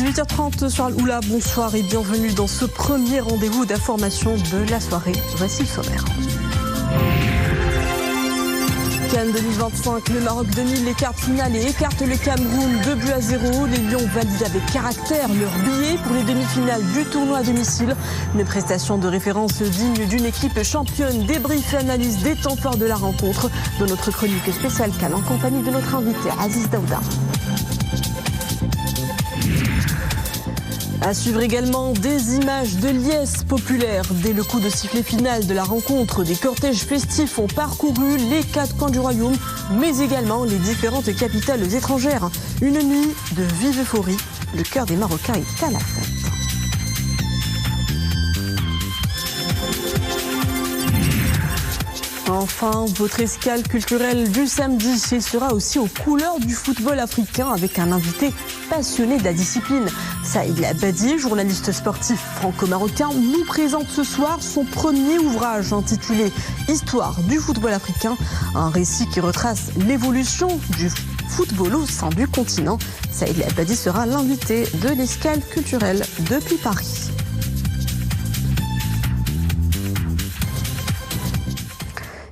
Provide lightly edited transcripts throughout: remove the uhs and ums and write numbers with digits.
18h30 sur Al-Oula, bonsoir et bienvenue dans ce premier rendez-vous d'information de la soirée. Voici le sommaire. Cannes 2025, le Maroc domine les quarts finales et écarte le Cameroun 2-0. Les Lions valident avec caractère leur billet pour les demi-finales du tournoi à domicile. Une prestation de référence digne d'une équipe championne. Débrief et analyse des temps forts de la rencontre dans notre chronique spéciale Cannes en compagnie de notre invité Aziz Daouda. À suivre également des images de liesse populaire. Dès le coup de sifflet final de la rencontre, des cortèges festifs ont parcouru les 4 coins du royaume, mais également les différentes capitales étrangères. Une nuit de vive euphorie. Le cœur des Marocains est à la fête. Enfin, votre escale culturelle du samedi, elle sera aussi aux couleurs du football africain avec un invité passionné de la discipline. Saïd Labadi, journaliste sportif franco-marocain, nous présente ce soir son premier ouvrage intitulé « Histoire du football africain », un récit qui retrace l'évolution du football au sein du continent. Saïd Labadi sera l'invité de l'escale culturelle depuis Paris.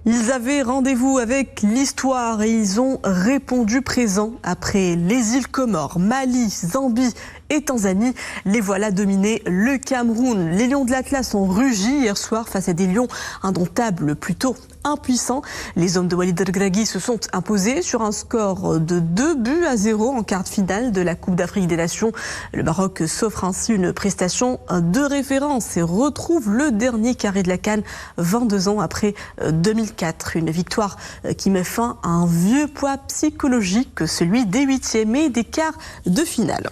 Ils avaient rendez-vous avec l'histoire et ils ont répondu présent. Après les îles Comores, Mali, Zambie et Tanzanie, les voilà dominés le Cameroun. Les Lions de l'Atlas ont rugi hier soir face à des Lions indomptables, plutôt impuissants. Les hommes de Walid Regragui se sont imposés sur un score de 2-0 en quart de finale de la Coupe d'Afrique des Nations. Le Maroc s'offre ainsi une prestation de référence et retrouve le dernier carré de la CAN 22 ans après 2004. Une victoire qui met fin à un vieux poids psychologique, celui des huitièmes et des quarts de finale.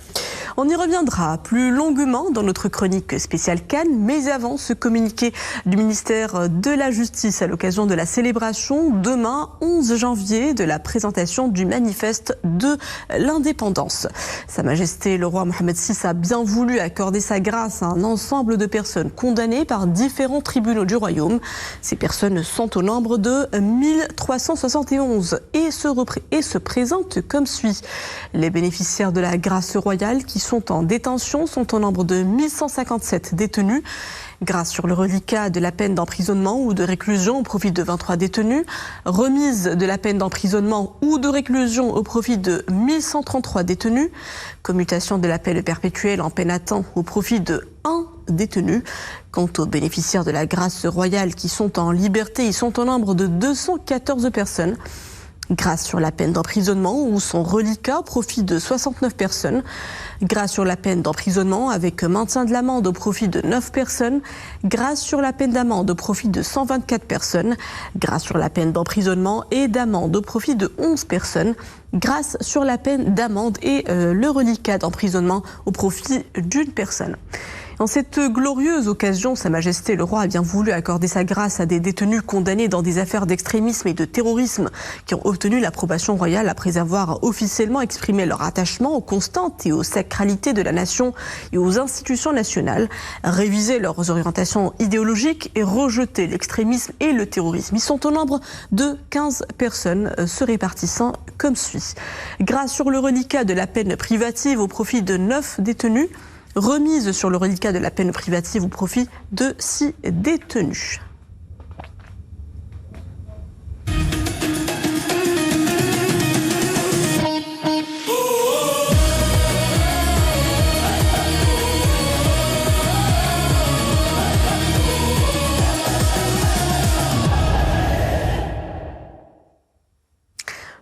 On y reviendra plus longuement dans notre chronique spéciale Cannes, mais avant ce communiqué du ministère de la Justice à l'occasion de la célébration demain 11 janvier de la présentation du manifeste de l'indépendance. Sa Majesté le roi Mohamed VI a bien voulu accorder sa grâce à un ensemble de personnes condamnées par différents tribunaux du royaume. Ces personnes sont au nombre de 1371 et se présentent comme suit. Les bénéficiaires de la grâce royale qui sont en détention sont au nombre de 1157 détenus. Grâce sur le reliquat de la peine d'emprisonnement ou de réclusion au profit de 23 détenus. Remise de la peine d'emprisonnement ou de réclusion au profit de 1133 détenus. Commutation de la peine perpétuelle en peine à temps au profit de 1 détenu. Quant aux bénéficiaires de la grâce royale qui sont en liberté, ils sont au nombre de 214 personnes. Grâce sur la peine d'emprisonnement ou son reliquat au profit de 69 personnes. Grâce sur la peine d'emprisonnement avec maintien de l'amende au profit de 9 personnes. Grâce sur la peine d'amende au profit de 124 personnes. Grâce sur la peine d'emprisonnement et d'amende au profit de 11 personnes. Grâce sur la peine d'amende et le reliquat d'emprisonnement au profit d'une personne. En cette glorieuse occasion, Sa Majesté le roi a bien voulu accorder sa grâce à des détenus condamnés dans des affaires d'extrémisme et de terrorisme qui ont obtenu l'approbation royale après avoir officiellement exprimé leur attachement aux constantes et aux sacralités de la nation et aux institutions nationales, révisé leurs orientations idéologiques et rejeté l'extrémisme et le terrorisme. Ils sont au nombre de 15 personnes se répartissant comme suit. Grâce sur le reliquat de la peine privative au profit de 9 détenus, remise sur le reliquat de la peine privative au profit de 6 détenus.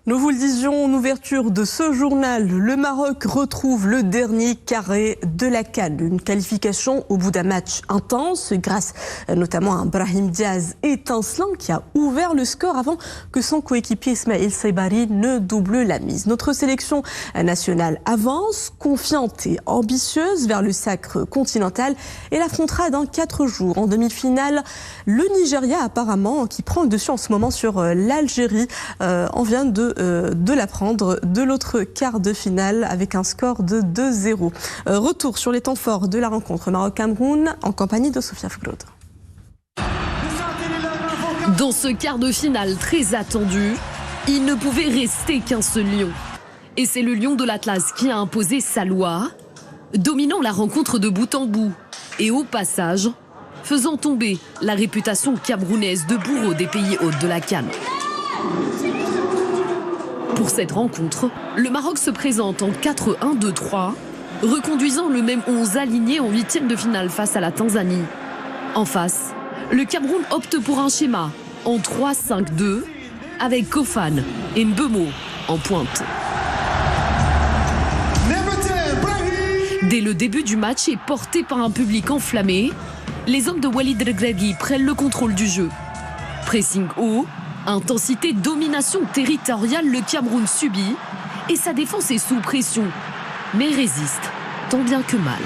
Nous vous le disions en ouverture de ce journal, le Maroc retrouve le dernier carré de la CAN. Une qualification au bout d'un match intense grâce notamment à un Brahim Diaz étincelant qui a ouvert le score avant que son coéquipier Ismaël Saibari ne double la mise. Notre sélection nationale avance, confiante et ambitieuse vers le sacre continental et l'affrontera dans 4 jours. En demi-finale, le Nigeria apparemment qui prend le dessus en ce moment sur l'Algérie. On vient de l'apprendre de l'autre quart de finale avec un score de 2-0. Retour sur les temps forts de la rencontre Maroc-Cameroun en compagnie de Sophia Fglod. Dans ce quart de finale très attendu, il ne pouvait rester qu'un seul lion. Et c'est le lion de l'Atlas qui a imposé sa loi. dominant la rencontre de bout en bout et au passage, faisant tomber la réputation camerounaise de bourreau des pays hôtes de la CAN. Pour cette rencontre, le Maroc se présente en 4-1-2-3, reconduisant le même 11 aligné en huitième de finale face à la Tanzanie. En face, le Cameroun opte pour un schéma en 3-5-2 avec Kofan et Mbeumo en pointe. Dès le début du match et porté par un public enflammé, les hommes de Walid Regragui prennent le contrôle du jeu. Pressing haut, intensité, domination territoriale, le Cameroun subit et sa défense est sous pression, mais résiste tant bien que mal.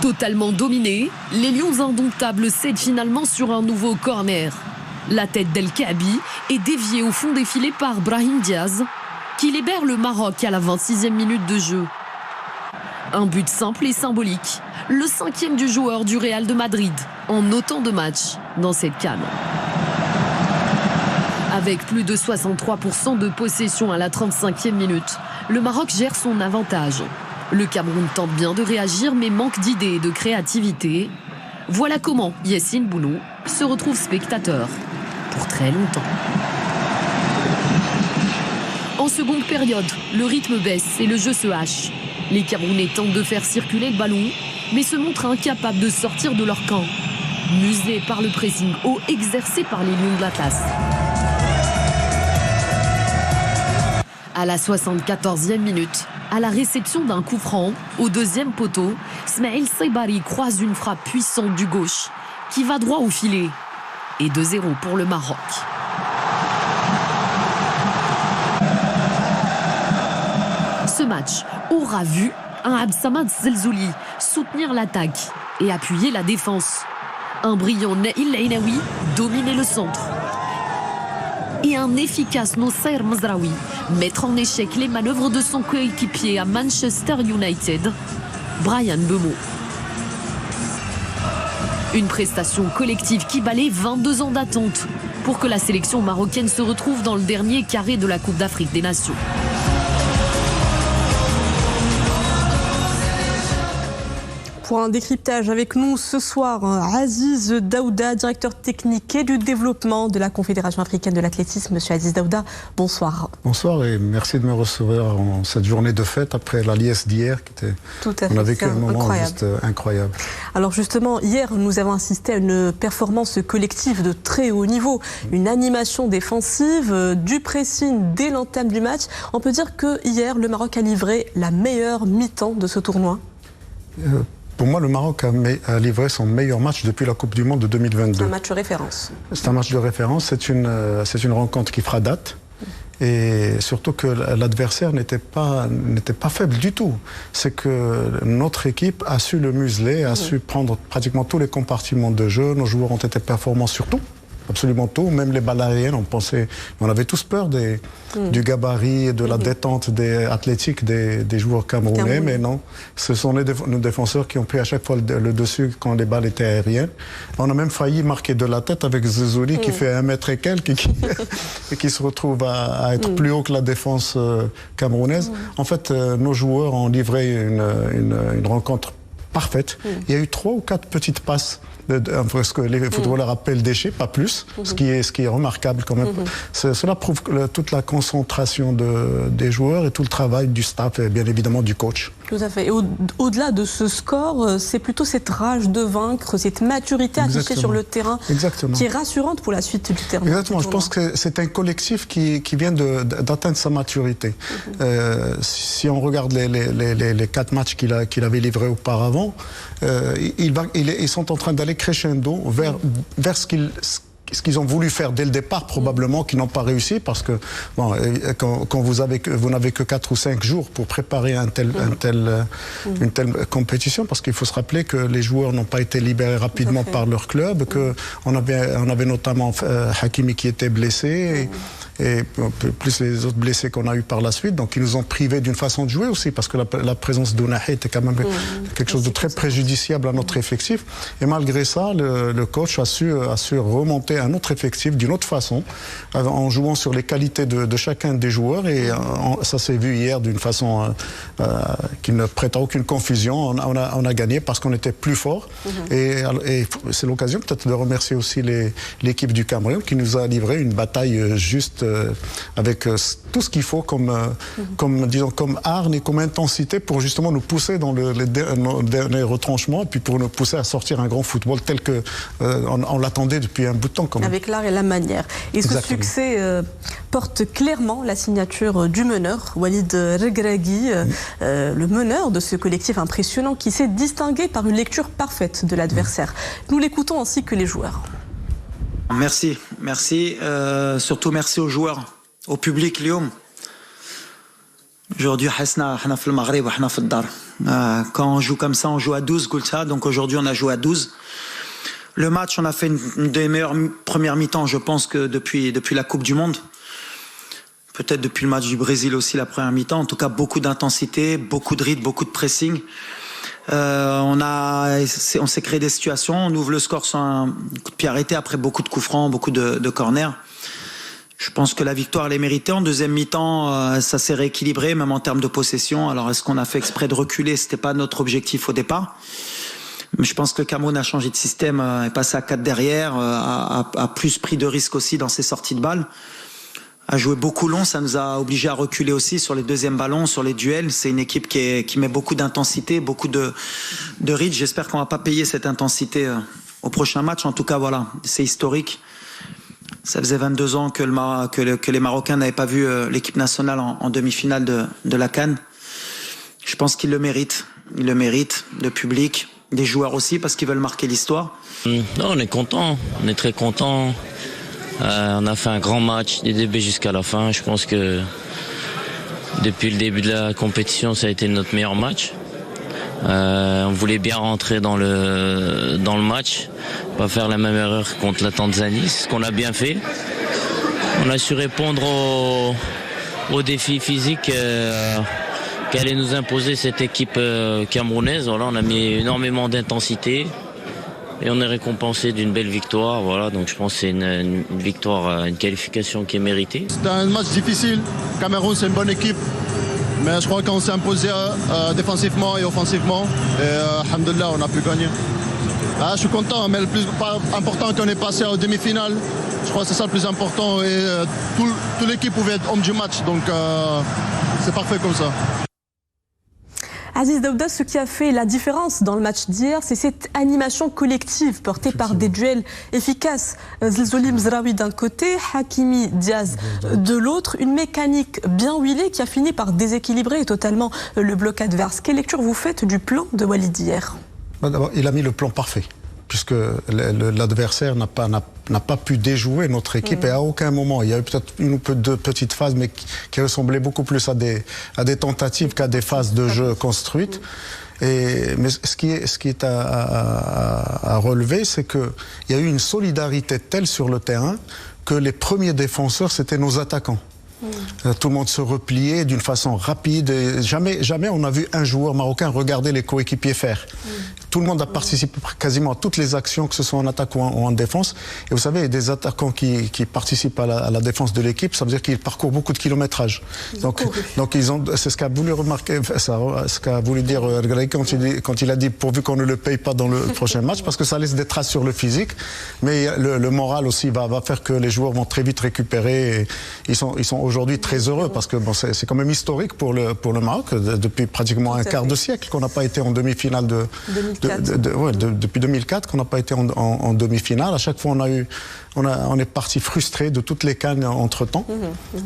Totalement dominés, les Lions indomptables cèdent finalement sur un nouveau corner. La tête d'El Kaabi est déviée au fond des filets par Brahim Diaz, qui libère le Maroc à la 26e minute de jeu. Un but simple et symbolique, le 5e du joueur du Real de Madrid, en autant de matchs dans cette CAN. Avec plus de 63% de possession à la 35e minute, le Maroc gère son avantage. Le Cameroun tente bien de réagir, mais manque d'idées et de créativité. Voilà comment Yassine Bounou se retrouve spectateur pour très longtemps. En seconde période, le rythme baisse et le jeu se hache. Les Camerounais tentent de faire circuler le ballon, mais se montrent incapables de sortir de leur camp. Muselés par le pressing haut exercé par les Lions de l'Atlas. À la 74e minute, à la réception d'un coup franc, au deuxième poteau, Smaïl Saibari croise une frappe puissante du gauche qui va droit au filet. Et 2-0 pour le Maroc. Ce match aura vu un Absamad Zelzouli soutenir l'attaque et appuyer la défense. Un brillant Naïl Ainaoui dominer le centre. Et un efficace Nosser Mazraoui mettre en échec les manœuvres de son coéquipier à Manchester United, Bryan Mbeumo. Une prestation collective qui balaye 22 ans d'attente pour que la sélection marocaine se retrouve dans le dernier carré de la Coupe d'Afrique des Nations. Pour un décryptage avec nous ce soir, Aziz Daouda, directeur technique et du développement de la Confédération africaine de l'athlétisme. Monsieur Aziz Daouda, bonsoir. Bonsoir et merci de me recevoir en cette journée de fête après la liesse d'hier qui était. Tout à fait. On a vécu un moment juste incroyable. Alors justement, hier, nous avons assisté à une performance collective de très haut niveau, une animation défensive, du pressing dès l'entame du match. On peut dire que hier, le Maroc a livré la meilleure mi-temps de ce tournoi. Pour moi, le Maroc a livré son meilleur match depuis la Coupe du Monde de 2022. C'est un match de référence. C'est un match de référence, c'est une rencontre qui fera date. Et surtout que l'adversaire n'était pas faible du tout. C'est que notre équipe a su le museler, a su prendre pratiquement tous les compartiments de jeu. Nos joueurs ont été performants sur tout. Absolument tout, même les balles aériennes, on avait tous peur du gabarit et de la détente athlétique des joueurs camerounais, mais non, ce sont nos défenseurs qui ont pris à chaque fois le dessus quand les balles étaient aériennes. On a même failli marquer de la tête avec Zelzouli qui fait 1 mètre et quelques et qui se retrouve à être plus haut que la défense camerounaise. En fait, nos joueurs ont livré une rencontre parfaite. Il y a eu 3 ou 4 petites passes, ce que les footballeurs appellent déchets, pas plus, ce qui est remarquable quand même. Cela prouve toute la concentration des joueurs et tout le travail du staff et bien évidemment du coach. Tout à fait. Et au-delà de ce score, c'est plutôt cette rage de vaincre, cette maturité affichée sur le terrain qui est rassurante pour la suite du terrain. Exactement. Je pense que c'est un collectif qui vient d'atteindre sa maturité. Si on regarde les 4 matchs qu'il avait livrés auparavant, ils sont en train d'aller crescendo vers ce qu'ils ont voulu faire dès le départ, probablement, qu'ils n'ont pas réussi, parce que quand vous n'avez que 4 ou 5 jours pour préparer une telle compétition, parce qu'il faut se rappeler que les joueurs n'ont pas été libérés rapidement par leur club, qu'on avait notamment Hakimi qui était blessé, et plus les autres blessés qu'on a eu par la suite, donc ils nous ont privés d'une façon de jouer aussi, parce que la présence d'Ounahi était quand même quelque chose de très préjudiciable à notre effectif. Et malgré ça, le coach a su remonter un autre effectif d'une autre façon, en jouant sur les qualités de chacun des joueurs. Et ça s'est vu hier d'une façon qui ne prête à aucune confusion. On a gagné parce qu'on était plus fort. Et c'est l'occasion peut-être de remercier aussi l'équipe du Cameroun qui nous a livré une bataille juste avec tout ce qu'il faut comme hargne et comme intensité pour justement nous pousser dans les derniers retranchements et puis pour nous pousser à sortir un grand football tel que on l'attendait depuis un bout de temps. Quand même. Avec l'art et la manière. Et Exactement. Ce succès porte clairement la signature du meneur, Walid Regragui, le meneur de ce collectif impressionnant qui s'est distingué par une lecture parfaite de l'adversaire. Nous l'écoutons ainsi que les joueurs. Merci, surtout merci aux joueurs, au public اليوم. Aujourd'hui, quand on joue comme ça, on joue à 12, donc aujourd'hui on a joué à 12. Le match, on a fait une des meilleures premières mi-temps, je pense, que depuis la Coupe du Monde. Peut-être depuis le match du Brésil aussi, la première mi-temps. En tout cas, beaucoup d'intensité, beaucoup de rythme, beaucoup de pressing. On s'est créé des situations, on ouvre le score sur un coup de pied arrêté après beaucoup de coups francs, beaucoup de corners. Je pense que la victoire elle est méritée. En deuxième mi-temps, ça s'est rééquilibré, même en termes de possession. Alors est-ce qu'on a fait exprès de reculer? C'était pas notre objectif au départ. Mais je pense que le Cameroun a changé de système, est passé à 4 derrière, a plus pris de risques aussi dans ses sorties de balles. A joué beaucoup long, ça nous a obligés à reculer aussi sur les deuxièmes ballons, sur les duels. C'est une équipe qui met beaucoup d'intensité, beaucoup de rythme. J'espère qu'on va pas payer cette intensité au prochain match. En tout cas, voilà, c'est historique. Ça faisait 22 ans que les Marocains n'avaient pas vu l'équipe nationale en demi-finale de la CAN. Je pense qu'ils le méritent. Ils le méritent, le public, des joueurs aussi, parce qu'ils veulent marquer l'histoire. Non, on est content, on est très content. On a fait un grand match du début jusqu'à la fin. Je pense que depuis le début de la compétition, ça a été notre meilleur match. On voulait bien rentrer dans le match, pas faire la même erreur contre la Tanzanie, c'est ce qu'on a bien fait. On a su répondre aux défis physiques qu'allait nous imposer cette équipe camerounaise. Voilà, on a mis énormément d'intensité et on est récompensé d'une belle victoire. Voilà, donc je pense que c'est une victoire, une qualification qui est méritée. C'était un match difficile. Cameroun, c'est une bonne équipe. Mais je crois qu'on s'est imposé défensivement et offensivement. Et alhamdoulilah, on a pu gagner. Je suis content, mais le plus important qu'on est passé en demi-finale. Je crois que c'est ça le plus important. Et toute l'équipe pouvait être homme du match. Donc c'est parfait comme ça. Aziz Daouda, ce qui a fait la différence dans le match d'hier, c'est cette animation collective portée par des duels efficaces. Zelzouli Mzraoui d'un côté, Hakimi Diaz de l'autre, une mécanique bien huilée qui a fini par déséquilibrer totalement le bloc adverse. Quelle lecture vous faites du plan de Walid d'hier? D'abord, il a mis le plan parfait, puisque l'adversaire n'a pas pu déjouer notre équipe et à aucun moment. Il y a eu peut-être une ou deux petites phases, mais qui ressemblaient beaucoup plus à des tentatives qu'à des phases de jeu construites. Mais ce qui est à relever, c'est qu'il y a eu une solidarité telle sur le terrain que les premiers défenseurs, c'était nos attaquants. Tout le monde se repliait d'une façon rapide. Et jamais on a vu un joueur marocain regarder les coéquipiers faire. Tout le monde a participé quasiment à toutes les actions, que ce soit en attaque ou en défense. Et vous savez, des attaquants qui participent à la défense de l'équipe, ça veut dire qu'ils parcourent beaucoup de kilométrage. Donc c'est ce qu'a voulu remarquer, ce qu'a voulu dire quand il a dit pourvu qu'on ne le paye pas dans le prochain match, parce que ça laisse des traces sur le physique. Mais le moral aussi va faire que les joueurs vont très vite récupérer. Et ils sont aujourd'hui très heureux parce que bon, c'est quand même historique pour le Maroc depuis pratiquement un quart de siècle qu'on n'a pas été en demi-finale depuis 2004 qu'on n'a pas été en demi-finale. À chaque fois on est parti frustré de toutes les cannes entre-temps.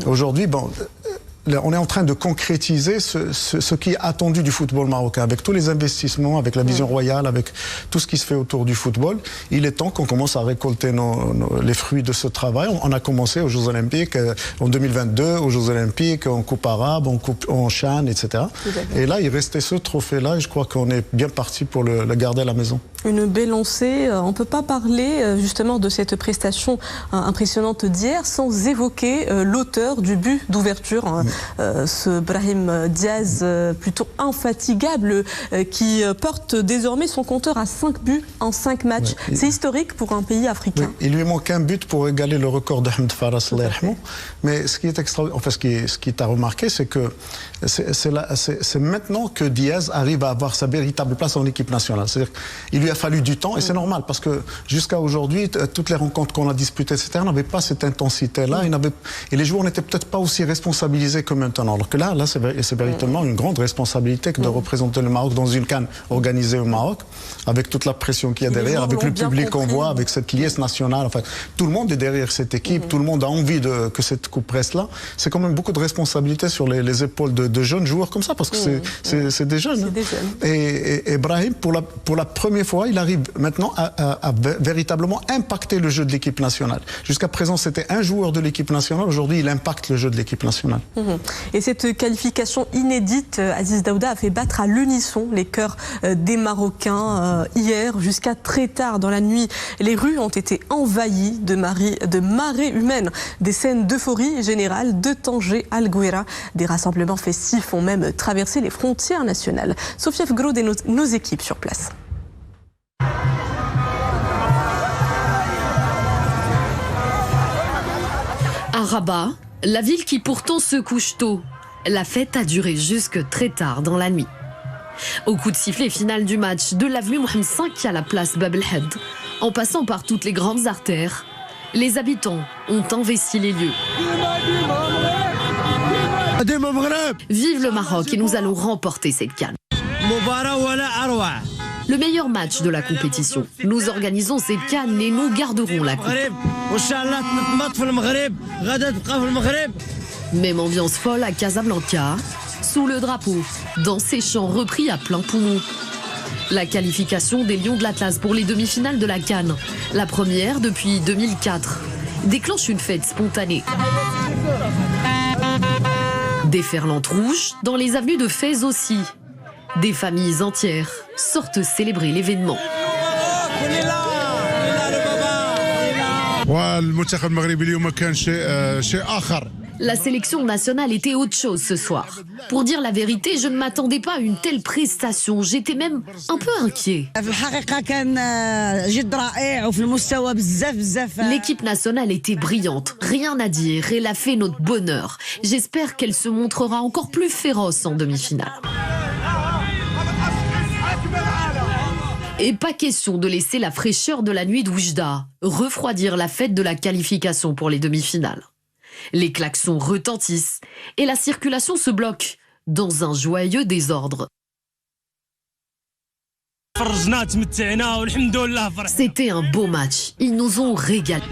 Aujourd'hui, bon, on est en train de concrétiser ce qui est attendu du football marocain, avec tous les investissements, avec la vision royale, avec tout ce qui se fait autour du football. Il est temps qu'on commence à récolter les fruits de ce travail. On a commencé aux Jeux Olympiques en 2022, aux Jeux Olympiques, en Coupe arabe, en CHAN, etc. Et là, il restait ce trophée-là et je crois qu'on est bien parti pour le garder à la maison. Une belle lancée. On ne peut pas parler justement de cette prestation impressionnante d'hier sans évoquer l'auteur du but d'ouverture. ce Brahim Diaz plutôt infatigable qui porte désormais son compteur à 5 buts en 5 matchs. Ouais, c'est historique pour un pays africain. Oui, il lui manque un but pour égaler le record d'Ahmed Faras. Mais ce qui est extraordinaire, enfin, ce qui t'a remarqué, c'est que c'est maintenant que Diaz arrive à avoir sa véritable place en équipe nationale. C'est-à-dire qu'il lui a fallu du temps, et c'est normal, parce que jusqu'à aujourd'hui, toutes les rencontres qu'on a disputées, etc., n'avaient pas cette intensité-là, et les joueurs n'étaient peut-être pas aussi responsabilisés que maintenant. Alors que là c'est véritablement une grande responsabilité que de représenter le Maroc dans une CAN organisée au Maroc, avec toute la pression qu'il y a derrière, avec le public qu'on voit, avec cette liesse nationale. Enfin, tout le monde est derrière cette équipe, tout le monde a envie que cette coupe reste là. C'est quand même beaucoup de responsabilités sur les épaules de jeunes joueurs comme ça, parce que c'est des jeunes. Et Brahim, pour la première fois, il arrive maintenant à véritablement impacter le jeu de l'équipe nationale. Jusqu'à présent, c'était un joueur de l'équipe nationale. Aujourd'hui, il impacte le jeu de l'équipe nationale. Et cette qualification inédite, Aziz Daouda, a fait battre à l'unisson les cœurs des Marocains hier, jusqu'à très tard dans la nuit. Les rues ont été envahies de marées humaines. Des scènes d'euphorie générale de Tanger à Alguera. Des rassemblements festifs ont même traversé les frontières nationales. Sophia Fgrod et nos équipes sur place. À Rabat, la ville qui pourtant se couche tôt, la fête a duré jusque très tard dans la nuit. Au coup de sifflet final du match, de l'avenue Mohamed V à la place Bab el-Had, en passant par toutes les grandes artères, les habitants ont investi les lieux. Vive le Maroc et nous allons remporter cette CAN. Le meilleur match de la compétition. Nous organisons cette CAN et nous garderons la coupe. Même ambiance folle à Casablanca, sous le drapeau, dans ces chants repris à plein poumon. La qualification des Lions de l'Atlas pour les demi-finales de la CAN, la première depuis 2004, déclenche une fête spontanée. Déferlante rouge dans les avenues de Fès aussi. Des familles entières sortent célébrer l'événement. La sélection nationale était autre chose ce soir. Pour dire la vérité, je ne m'attendais pas à une telle prestation. J'étais même un peu inquiet. L'équipe nationale était brillante, rien à dire. Elle a fait notre bonheur. J'espère qu'elle se montrera encore plus féroce en demi-finale. Et pas question de laisser la fraîcheur de la nuit d'Oujda refroidir la fête de la qualification pour les demi-finales. Les klaxons retentissent et la circulation se bloque dans un joyeux désordre. C'était un beau match. Ils nous ont régalé.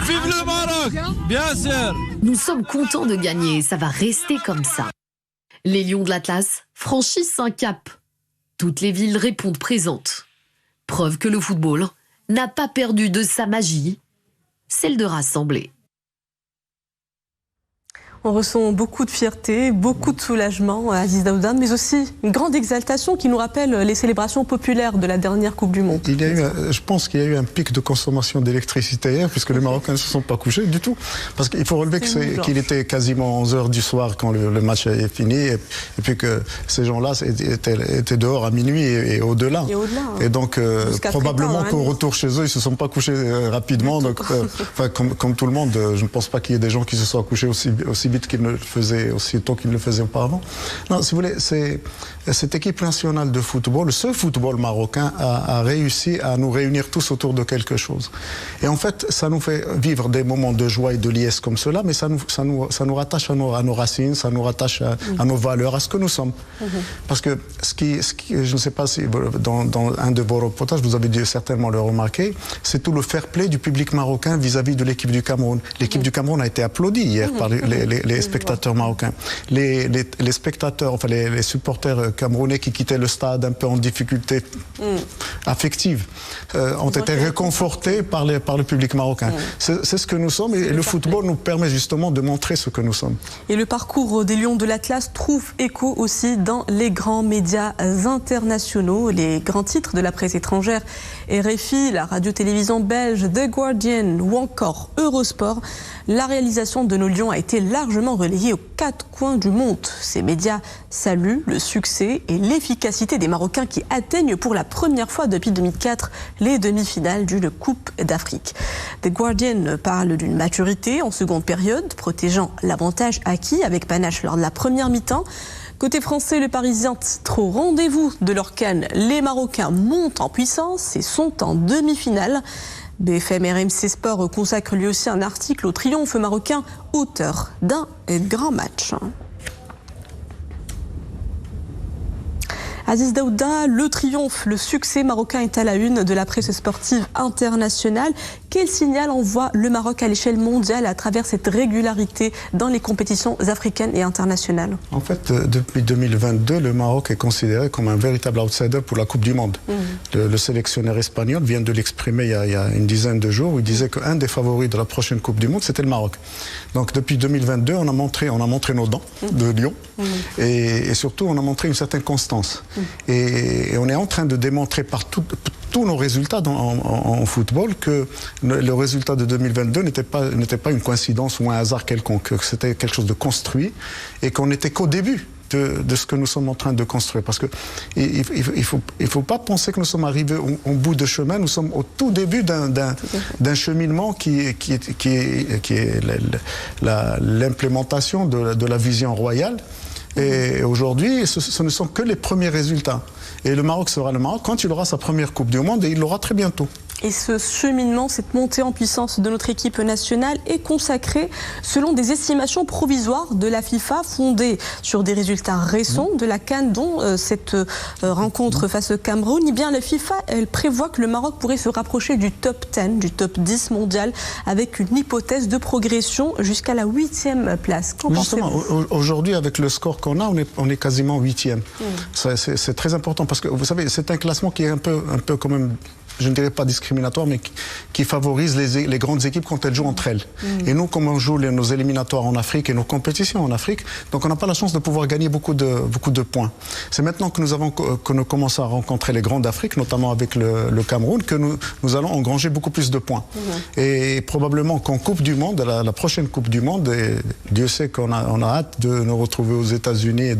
Vive le Maroc, bien sûr. Nous sommes contents de gagner, ça va rester comme ça. Les Lions de l'Atlas franchissent un cap. Toutes les villes répondent présentes. Preuve que le football n'a pas perdu de sa magie, celle de rassembler. On ressent beaucoup de fierté, beaucoup de soulagement à Aziz Daouda, mais aussi une grande exaltation qui nous rappelle les célébrations populaires de la dernière Coupe du Monde. Je pense qu'il y a eu un pic de consommation d'électricité hier, puisque les Marocains ne se sont pas couchés du tout. Parce qu'il faut relever qu'il était quasiment 11h du soir quand le match est fini, et puis que ces gens-là étaient dehors à minuit et au-delà. Et donc, probablement qu'au retour chez eux, ils ne se sont pas couchés rapidement. Donc, comme tout le monde, je ne pense pas qu'il y ait des gens qui se soient couchés aussi vite qu'il ne le faisait, aussi tôt qu'il ne le faisait auparavant. Non, si vous voulez, cette équipe nationale de football, ce football marocain a réussi à nous réunir tous autour de quelque chose. Et en fait, ça nous fait vivre des moments de joie et de liesse comme cela, mais ça nous rattache à nos racines, ça nous rattache à nos valeurs, à ce que nous sommes. Parce que je ne sais pas si dans un de vos reportages, vous avez dû certainement le remarquer, c'est tout le fair play du public marocain vis-à-vis de l'équipe du Cameroun. L'équipe du Cameroun a été applaudie hier par les spectateurs marocains. Les spectateurs, enfin les supporters camerounais qui quittaient le stade un peu en difficulté affective ont été réconfortés par le public marocain. C'est ce que nous sommes, et le football nous permet justement de montrer ce que nous sommes. Et le parcours des Lions de l'Atlas trouve écho aussi dans les grands médias internationaux. Les grands titres de la presse étrangère RFI, la radio-télévision belge The Guardian ou encore Eurosport, la réalisation de nos Lions a été largement relayée aux 4 coins du monde. Ces médias saluent le succès et l'efficacité des Marocains qui atteignent pour la première fois depuis 2004 les demi-finales d'une Coupe d'Afrique. The Guardian parle d'une maturité en seconde période, protégeant l'avantage acquis avec panache lors de la première mi-temps. Côté français, le Parisien titre au rendez-vous de leur CAN. Les Marocains montent en puissance et sont en demi-finale. BFM RMC Sport consacre lui aussi un article au triomphe marocain, auteur d'un grand match. Aziz Daouda, le triomphe, le succès marocain est à la une de la presse sportive internationale. Quel signal envoie le Maroc à l'échelle mondiale à travers cette régularité dans les compétitions africaines et internationales? En fait, depuis 2022, le Maroc est considéré comme un véritable outsider pour la Coupe du Monde. Le sélectionneur espagnol vient de l'exprimer il y a une dizaine de jours, où il disait qu'un des favoris de la prochaine Coupe du Monde, c'était le Maroc. Donc depuis 2022, on a montré nos dents de lion et surtout on a montré une certaine constance. Et on est en train de démontrer par tous nos résultats en football que le résultat de 2022 n'était pas une coïncidence ou un hasard quelconque, que c'était quelque chose de construit et qu'on n'était qu'au début de ce que nous sommes en train de construire. Parce qu'il ne faut pas penser que nous sommes arrivés au bout de chemin, nous sommes au tout début d'un cheminement qui est l'implémentation de la vision royale. Et aujourd'hui, ce ne sont que les premiers résultats. Et le Maroc sera le Maroc quand il aura sa première Coupe du Monde, et il l'aura très bientôt. Et ce cheminement, cette montée en puissance de notre équipe nationale est consacrée selon des estimations provisoires de la FIFA fondées sur des résultats récents de la CAN, dont cette rencontre face au Cameroun. Eh bien, la FIFA, elle prévoit que le Maroc pourrait se rapprocher du top 10, du top 10 mondial, avec une hypothèse de progression jusqu'à la 8e place. Justement, aujourd'hui, avec le score qu'on a, on est quasiment 8e. C'est très important parce que, vous savez, c'est un classement qui est un peu quand même, je ne dirais pas discriminatoire, mais qui favorise les grandes équipes quand elles jouent entre elles. Et nous, comme on joue nos éliminatoires en Afrique et nos compétitions en Afrique, donc on n'a pas la chance de pouvoir gagner beaucoup de points. C'est maintenant que nous commençons à rencontrer les grands d'Afrique, notamment avec le Cameroun, que nous allons engranger beaucoup plus de points. Et probablement qu'en Coupe du Monde, la prochaine Coupe du Monde, et Dieu sait qu'on a hâte de nous retrouver aux États-Unis,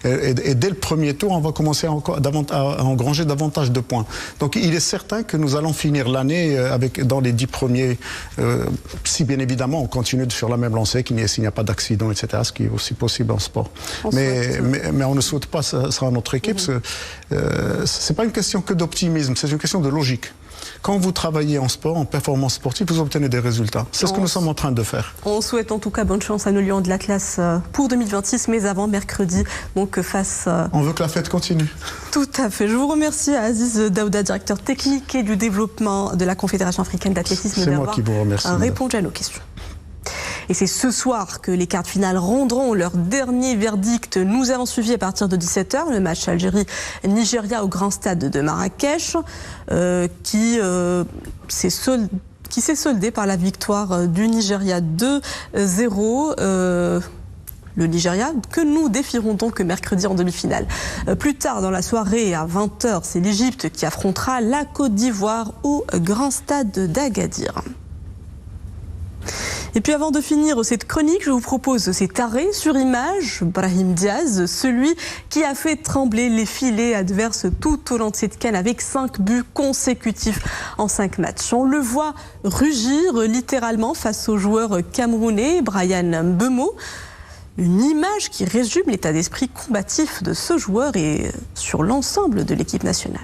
et dès le premier tour, on va commencer à engranger davantage de points. Donc il est certain que nous allons finir l'année dans les 10 premiers, si bien évidemment on continue sur la même lancée, s'il n'y a pas d'accident, etc., ce qui est aussi possible en sport. Mais on ne souhaite pas ça à notre équipe. C'est pas une question que d'optimisme, c'est une question de logique. Quand vous travaillez en sport, en performance sportive, vous obtenez des résultats. C'est ce que nous sommes en train de faire. On souhaite en tout cas bonne chance à nos Lions de l'Atlas pour 2026, mais avant mercredi, donc face... On veut que la fête continue. Tout à fait. Je vous remercie, Aziz Daouda, directeur technique et du développement de la Confédération africaine d'athlétisme, d'avoir répondu à nos questions. Et c'est ce soir que les quarts de finale rendront leur dernier verdict. Nous avons suivi à partir de 17h le match Algérie-Nigeria au grand stade de Marrakech qui s'est soldé par la victoire du Nigeria 2-0. Le Nigeria, que nous défierons donc mercredi en demi-finale. Plus tard dans la soirée, à 20h, c'est l'Égypte qui affrontera la Côte d'Ivoire au grand stade d'Agadir. Et puis avant de finir cette chronique, je vous propose cet arrêt sur image. Brahim Diaz, celui qui a fait trembler les filets adverses tout au long de cette CAN avec 5 buts consécutifs en 5 matchs. On le voit rugir littéralement face au joueur camerounais Bryan Mbeumo. Une image qui résume l'état d'esprit combatif de ce joueur et sur l'ensemble de l'équipe nationale.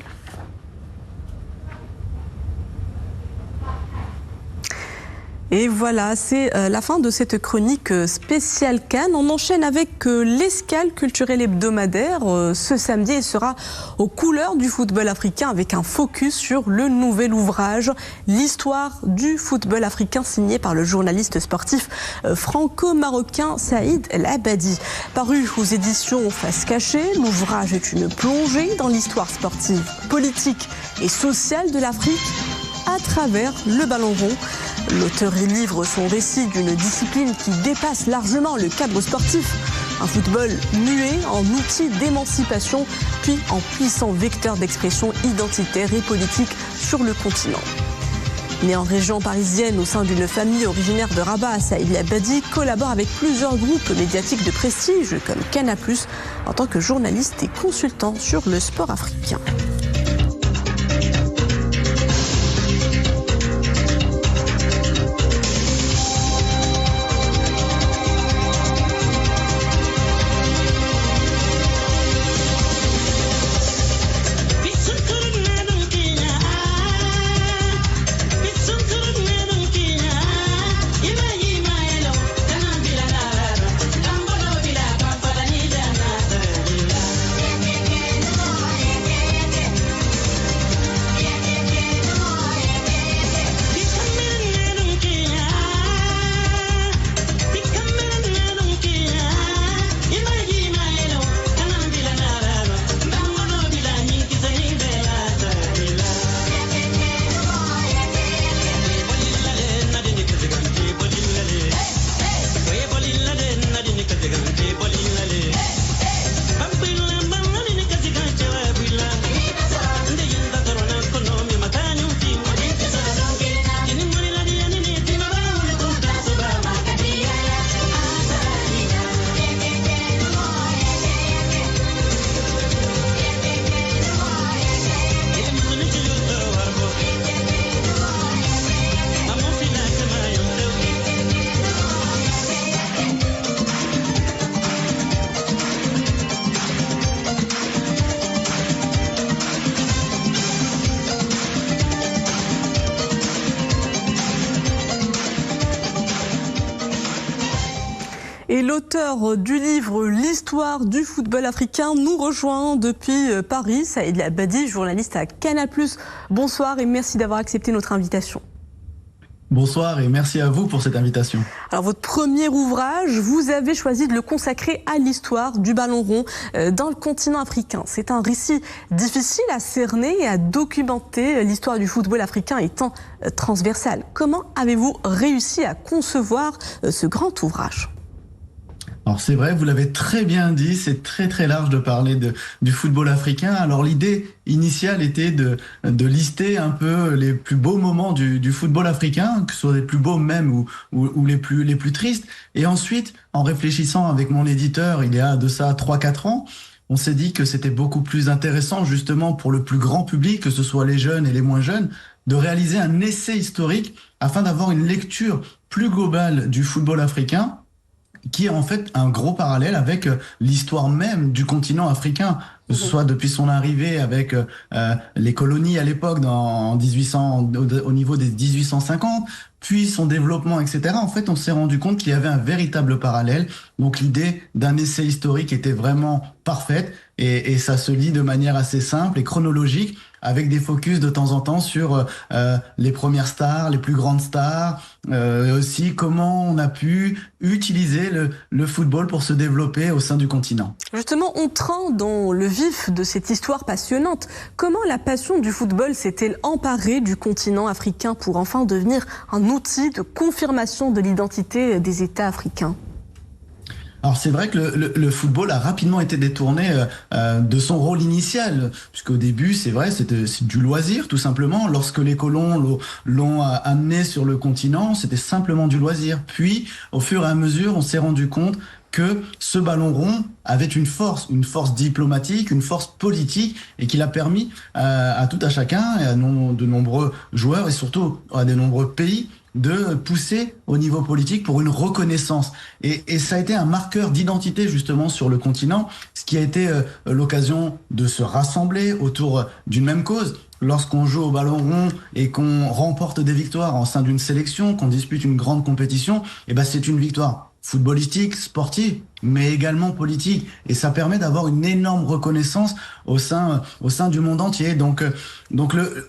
Et voilà, c'est la fin de cette chronique spéciale CAN. On enchaîne avec l'escale culturelle hebdomadaire. Ce samedi, il sera aux couleurs du football africain avec un focus sur le nouvel ouvrage « L'histoire du football africain » signé par le journaliste sportif franco-marocain Saïd El Abadi. Paru aux éditions Face Cachée, l'ouvrage est une plongée dans l'histoire sportive, politique et sociale de l'Afrique à travers le ballon rond. L'auteur y livre son récit d'une discipline qui dépasse largement le cadre sportif Un football muet en outil d'émancipation, puis en puissant vecteur d'expression identitaire et politique sur le continent. Né en région parisienne au sein d'une famille originaire de Rabat, Saïd Labadi collabore avec plusieurs groupes médiatiques de prestige comme Canal+, en tant que journaliste et consultant sur le sport africain. Et l'auteur du livre « L'histoire du football africain » nous rejoint depuis Paris. Saïd Labadi, journaliste à Canal+. Bonsoir et merci d'avoir accepté notre invitation. Bonsoir et merci à vous pour cette invitation. Alors votre premier ouvrage, vous avez choisi de le consacrer à l'histoire du ballon rond dans le continent africain. C'est un récit difficile à cerner et à documenter, l'histoire du football africain étant transversale. Comment avez-vous réussi à concevoir ce grand ouvrage ? Alors c'est vrai, vous l'avez très bien dit, c'est très large de parler du football africain. Alors l'idée initiale était de lister un peu les plus beaux moments du football africain, que ce soit les plus beaux même ou les plus tristes. Et ensuite, en réfléchissant avec mon éditeur, il y a de ça 3-4 ans, on s'est dit que c'était beaucoup plus intéressant justement pour le plus grand public, que ce soit les jeunes et les moins jeunes, de réaliser un essai historique afin d'avoir une lecture plus globale du football africain, qui est en fait un gros parallèle avec l'histoire même du continent africain, que ce soit depuis son arrivée avec les colonies à l'époque en 1800, au niveau des 1850, puis son développement, etc. En fait, on s'est rendu compte qu'il y avait un véritable parallèle. Donc l'idée d'un essai historique était vraiment parfaite et ça se lit de manière assez simple et chronologique, avec des focus de temps en temps sur les premières stars, les plus grandes stars, aussi comment on a pu utiliser le football pour se développer au sein du continent. Justement, entrant dans le vif de cette histoire passionnante, comment la passion du football s'est-elle emparée du continent africain pour enfin devenir un outil de confirmation de l'identité des États africains ? Alors c'est vrai que le football a rapidement été détourné de son rôle initial, puisqu'au début, c'est vrai, c'est du loisir tout simplement. Lorsque les colons l'ont amené sur le continent, c'était simplement du loisir. Puis, au fur et à mesure, on s'est rendu compte que ce ballon rond avait une force diplomatique, une force politique, et qu'il a permis à tout à chacun, et à de nombreux joueurs, et surtout à de nombreux pays, de pousser au niveau politique pour une reconnaissance. Et ça a été un marqueur d'identité justement sur le continent, ce qui a été l'occasion de se rassembler autour d'une même cause. Lorsqu'on joue au ballon rond et qu'on remporte des victoires en sein d'une sélection, qu'on dispute une grande compétition, et ben c'est une victoire footballistique, sportive, mais également politique. Et ça permet d'avoir une énorme reconnaissance au sein du monde entier. Donc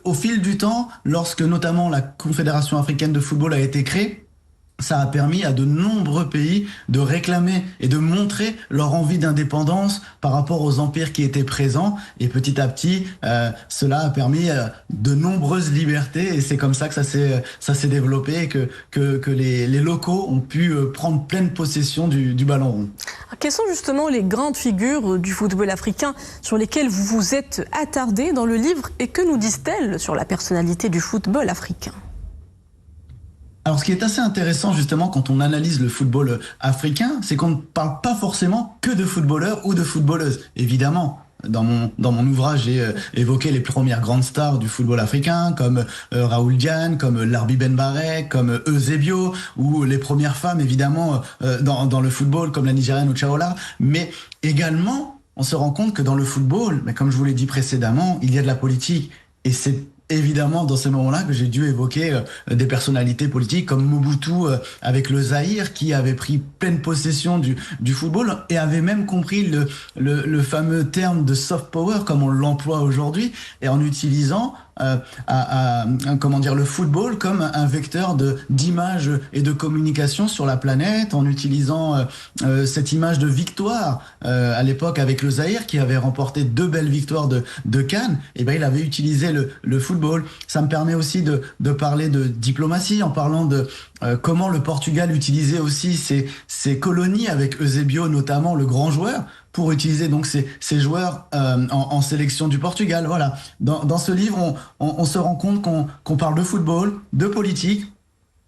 au fil du temps, lorsque notamment la Confédération africaine de football a été créée, ça a permis à de nombreux pays de réclamer et de montrer leur envie d'indépendance par rapport aux empires qui étaient présents. Et petit à petit, cela a permis de nombreuses libertés. Et c'est comme ça que ça s'est développé et que les locaux ont pu prendre pleine possession du ballon rond. Quelles sont justement les grandes figures du football africain sur lesquelles vous vous êtes attardé dans le livre et que nous disent-elles sur la personnalité du football africain ? Alors, ce qui est assez intéressant, justement, quand on analyse le football africain, c'est qu'on ne parle pas forcément que de footballeurs ou de footballeuses. Évidemment, dans mon ouvrage, j'ai évoqué les premières grandes stars du football africain, comme Raoul Diane, comme Larbi Ben Barek, comme Eusebio, ou les premières femmes, évidemment, dans le football, comme la Nigériane Ochaola. Mais également, on se rend compte que dans le football, comme je vous l'ai dit précédemment, il y a de la politique. Et c'est évidemment dans ce moment-là que j'ai dû évoquer des personnalités politiques comme Mobutu avec le Zaïre, qui avait pris pleine possession du football et avait même compris le fameux terme de soft power comme on l'emploie aujourd'hui, et en utilisant le football comme un vecteur d'image et de communication sur la planète, en utilisant cette image de victoire à l'époque avec le Zaïre qui avait remporté 2 belles victoires de Cannes. Et ben il avait utilisé le football. Ça me permet aussi de parler de diplomatie en parlant de comment le Portugal utilisait aussi ses colonies avec Eusebio notamment, le grand joueur, pour utiliser donc ces joueurs en sélection du Portugal. Voilà. Dans ce livre, on se rend compte qu'on parle de football, de politique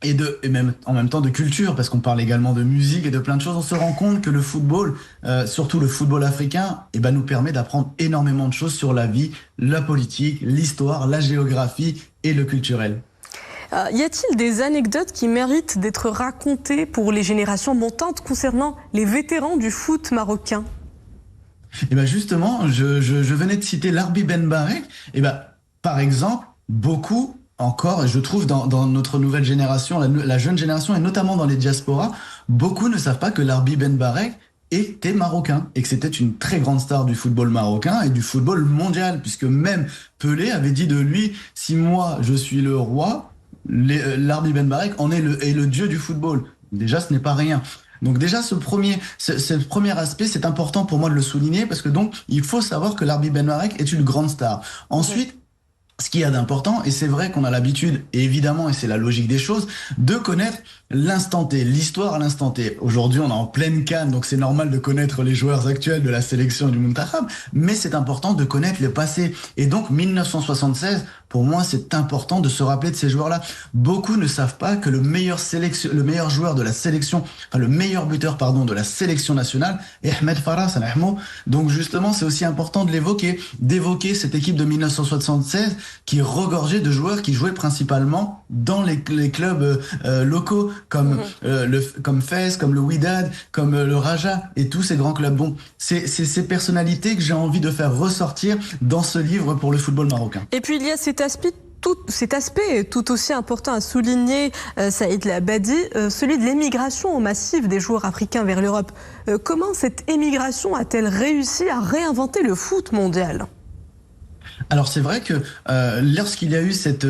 et même en même temps de culture, parce qu'on parle également de musique et de plein de choses. On se rend compte que le football, surtout le football africain, nous permet d'apprendre énormément de choses sur la vie, la politique, l'histoire, la géographie et le culturel. Y a-t-il des anecdotes qui méritent d'être racontées pour les générations montantes concernant les vétérans du foot marocain ? Et ben justement, je venais de citer Larbi Ben Barek. Et ben par exemple, beaucoup encore, je trouve dans notre nouvelle génération, la jeune génération et notamment dans les diasporas, beaucoup ne savent pas que Larbi Ben Barek était marocain et que c'était une très grande star du football marocain et du football mondial, puisque même Pelé avait dit de lui: si moi je suis le roi, Larbi Ben Barek est le dieu du football. Déjà, ce n'est pas rien. Donc déjà, ce premier aspect, c'est important pour moi de le souligner, parce que donc il faut savoir que Larbi Ben Barek est une grande star. Ensuite, ce qu'il y a d'important, et c'est vrai qu'on a l'habitude, et évidemment, et c'est la logique des choses, de connaître l'instant T, l'histoire à l'instant T. Aujourd'hui, on est en pleine Cannes, donc c'est normal de connaître les joueurs actuels de la sélection du Muntakhab, mais c'est important de connaître le passé. Et donc, 1976, pour moi, c'est important de se rappeler de ces joueurs-là. Beaucoup ne savent pas que le meilleur joueur de la sélection, le meilleur buteur, de la sélection nationale est Ahmed Farah. Donc justement, c'est aussi important de d'évoquer cette équipe de 1976 qui regorgeait de joueurs qui jouaient principalement dans les clubs locaux, comme Fès, comme le Wydad, comme le Raja et tous ces grands clubs. Bon, c'est ces personnalités que j'ai envie de faire ressortir dans ce livre pour le football marocain. Et puis il y a cet aspect tout aussi important à souligner, Saïd Labadi, celui de l'émigration massive des joueurs africains vers l'Europe. Comment cette émigration a-t-elle réussi à réinventer le foot mondial ? Alors c'est vrai que lorsqu'il y a eu cette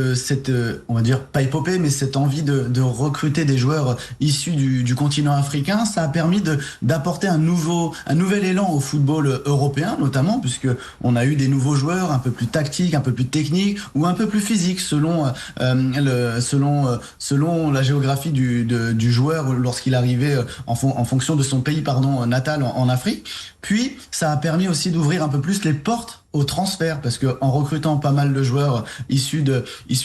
on va dire pas épopée, mais cette envie de recruter des joueurs issus du continent africain, ça a permis d'apporter un nouvel élan au football européen, notamment puisque on a eu des nouveaux joueurs un peu plus tactiques, un peu plus techniques ou un peu plus physiques selon la géographie du joueur lorsqu'il arrivait en fonction de son pays natal en Afrique. Puis ça a permis aussi d'ouvrir un peu plus les portes au transfert, parce que en recrutant pas mal de joueurs issus de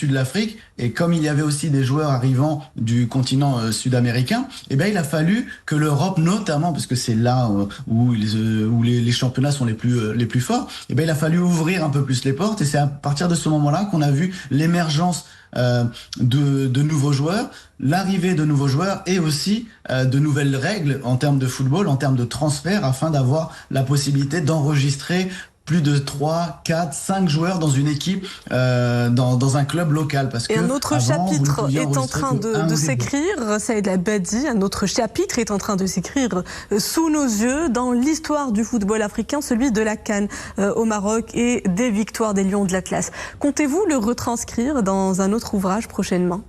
l'Afrique, et comme il y avait aussi des joueurs arrivant du continent sud-américain, il a fallu que l'Europe, notamment parce que c'est là où les championnats sont les plus forts, il a fallu ouvrir un peu plus les portes, et c'est à partir de ce moment-là qu'on a vu l'émergence de nouveaux joueurs, l'arrivée de nouveaux joueurs et aussi de nouvelles règles en termes de football, en termes de transfert, afin d'avoir la possibilité d'enregistrer plus de 3, 4, 5 joueurs dans une équipe, dans un club local. Parce et un autre chapitre est en train de s'écrire, Saïd Labadi, un autre chapitre est en train de s'écrire sous nos yeux dans l'histoire du football africain, celui de la CAN au Maroc et des victoires des Lions de l'Atlas. Comptez-vous le retranscrire dans un autre ouvrage prochainement ?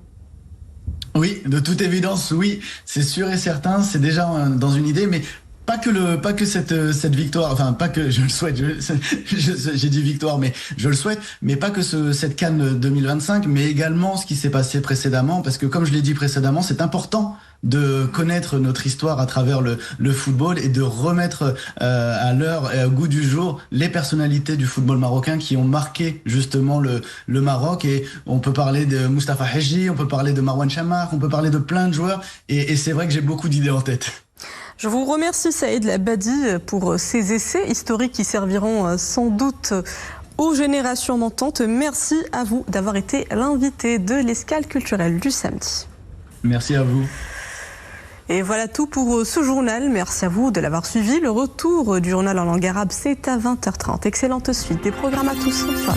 Oui, de toute évidence, oui, c'est sûr et certain, c'est déjà dans une idée, mais pas que cette victoire, enfin pas que je le souhaite, j'ai dit victoire, mais je le souhaite, mais pas que cette CAN 2025, mais également ce qui s'est passé précédemment, parce que comme je l'ai dit précédemment, c'est important de connaître notre histoire à travers le football et de remettre à l'heure et au goût du jour les personnalités du football marocain qui ont marqué justement le Maroc. Et on peut parler de Moustapha Hadji, on peut parler de Marwan Chamakh, on peut parler de plein de joueurs, et c'est vrai que j'ai beaucoup d'idées en tête. Je vous remercie Saïd Labadi pour ces essais historiques qui serviront sans doute aux générations montantes. Merci à vous d'avoir été l'invité de l'escale culturelle du samedi. Merci à vous. Et voilà tout pour ce journal. Merci à vous de l'avoir suivi. Le retour du journal en langue arabe, c'est à 20h30. Excellente suite des programmes à tous. Bonsoir.